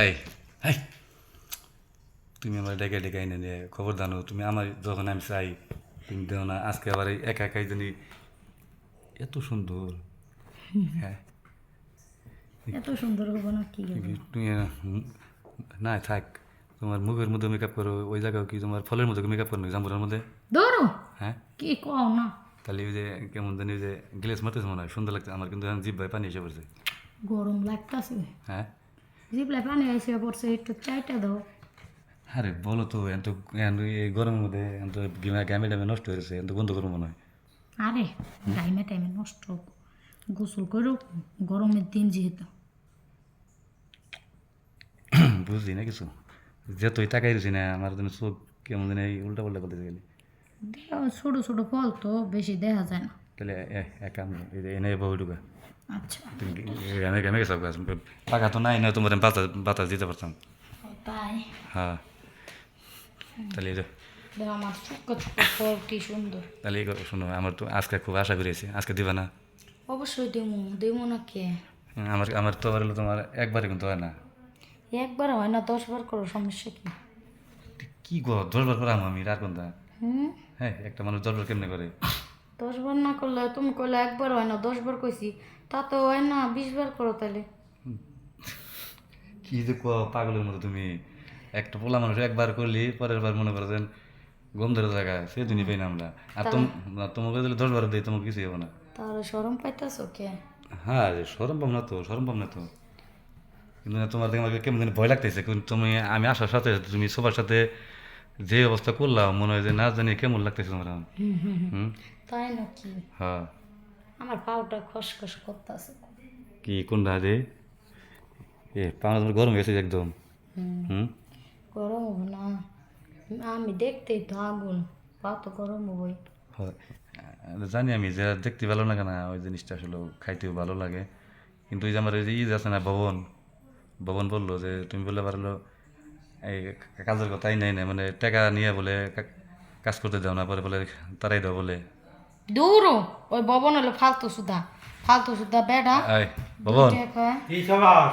এই এই তুমি আমার ডেকে ডেকে এনে নিয়ে খবর জানো তুমি আমার যখন আমি চাই তুমি দেও না আজকে আবার এই একা একাই জানি এত সুন্দর হ্যাঁ এত সুন্দর হবো না কি হবো? তুমি না থাক তোমার মুখের মধ্যে মেকআপ করো ওই জায়গায় কি তোমার ফলের মধ্যে মেকআপ করো জাম্বুরের মধ্যে ধরো হ্যাঁ কি কও না। তাহলে ওই যে কেমন জানি যে গ্লেস মারতেছে মনে হয় সুন্দর লাগছে আমার কিন্তু এখন জিভ ভাই পানি এসে পড়ছে গরম লাগতাছে, হ্যাঁ জিবলায় পানি এসে পড়ছে, একটু চাইটা দাও। আরে বলো তো এত এই গরমের মধ্যে এত গ্যামে ট্যামে নষ্ট হয়েছে এত বন্ধ করবো মনে হয় আরে টাইমে টাইমে নষ্ট গোসল করো, গরমের দিন যেহেতু। বুঝলি না কিছু যেতই তাকাই দিছি না আমার জন্য চোখ কেমন জানি এই উল্টা পাল্টা করতে গেলি ছোট ছোট ফল তো বেশি দেখা যায় না। তাহলে এক কাম এনে বহু ঢুকা আচ্ছা তুমি ঘামে ঘামে গেছো গাছ পাকা তো নাই না তোমার আমি বাতাস বাতাস দিতে পারতাম তাই হ্যাঁ তাহলে এই যে দেখো আমার ছোট্ট ছোট্ট ফল কি সুন্দর। তাহলে এই শোনো আমার তো আজকে খুব আশা করেছি আজকে দিবা না অবশ্যই দেবো দেবো না কে? আমার আমার তো হলো তোমার একবারে কিন্তু হয় না একবার হয় না 10 বার করো, সমস্যা কি? কি গো 10 বার করাম আমি আর কোনটা হুম, হ্যাঁ একটা মানুষ 10 বার কেমনে করে 10 বার না করলে তুমি করলে একবার হয় না, 10 বার কইছি তা তো হয় না, 20 বার করো তাহলে। কি যে পাগলের মতো তুমি একটা পোলা মানুষ একবার করলি পরের বার মনে করো যেন গম ধরে জায়গা সে দিনই পাই না আমরা আর তোমাকে দিলে 10 বার দিই তোমাকে কিছু হবো না তাহলে সরম পাইতেছো কে? হ্যাঁ সরম পাম না তো সরম পাম না তো কিন্তু না তোমার দেখে আমাকে কেমন জানি ভয় লাগতেছে কিন্তু তুমি আমি আসার সাথে তুমি সবার সাথে যে অবস্থা করলাম মনে হয় যে না জানি কেমন লাগতেছে তোমার এখন। হুম তাই নাকি? হ্যাঁ আমার পাউটা খসখস করতেছে। কি কোনটা রে পাওনা তোমার গরম গেছে একদম হুম গরম হবো না? আমি দেখতেই তো আগুন, পা তো গরম হবই। হয় জানি আমি যে দেখতে ভালো লাগে না ওই জিনিসটা আসলে খাইতেও ভালো লাগে কিন্তু ওই যে আমার ওই যে আছে না ভবন ভবন বললো যে তুমি বলে পারলো এই কাজের কথাই নেই না মানে টাকা নিয়ে বলে কাজ করতে দাও না পরে বলে তারাই দাও বলে দূর ওই ভবন হলো ফালতু সুদা বেডা। আয় ভবন কি সবার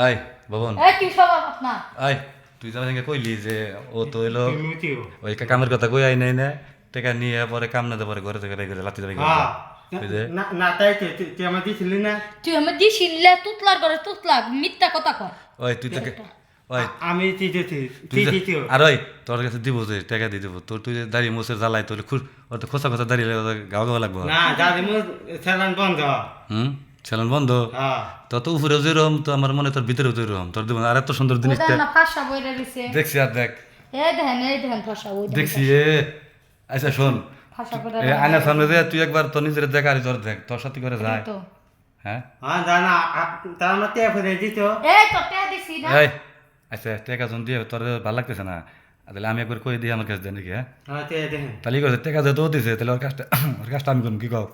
আয় ভবন এ কি স্বভাব আপনার? আয় তুই তো আমাকে কইলি যে ও তো এলো মিটিও ওই কামের কথা কই আই নাই না টাকা নিয়ে পরে কাম না দেওয়ার ঘরে থেকে বের লাতি দেবে হ্যাঁ ওই যে না না তাই তো তুই আমার দিছিলি না তুই আমার দিছিলি তুতলার করে তুতলা মিথ্যা কথা কর। ওই তুই তো ওই আমি দিতেছি তুই তুই দিতেও আর ওই তোর কাছে দিব যে টাকা দিয়ে দিব তোর তুই যে দাঁড়িয়ে মোসের জ্বালাই তোর ওর তো খোসা খোসা দাঁড়িয়ে গাও গাও লাগবো না দাদি মো চালান বন্ধ চ্যানেল বন্ধ হ্যাঁ তো উপরেও যেরকম তো আমার মনে তোর ভিতরেও তো এরকম তোর দিব আর এত সুন্দর জিনিসটা না ফাঁসা বইরা দিছে। দেখছি আর দেখ এই দেখেন ফাঁসা বই দেখছি আচ্ছা শোন ফাঁসা করে আয়নার সামনে যে তুই একবার তোর নিজের দেখ আর তোর দেখ তোর সাথে করে যায় তো। হ্যাঁ হ্যাঁ জানা তার আমার তে ফেলে দিত এই তো তে দিছি না। এই আচ্ছা টাকা জন দিয়ে তোর ভালো লাগতেছে না তাহলে আমি একবার কই দিই আমার কাছে দেন নাকি হ্যাঁ হ্যাঁ তে দেখেন তাহলে কি করছে টাকা যেহেতু ও দিছে তাহলে ওর কাজটা আমি করুন কি কও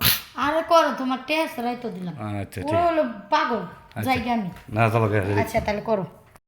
আরে করো তোমার টেস্ট রাইতো দিলাম। আচ্ছা ও ঠিক হলো পাগল জায়গা আমি। না চলো আচ্ছা তাহলে করো।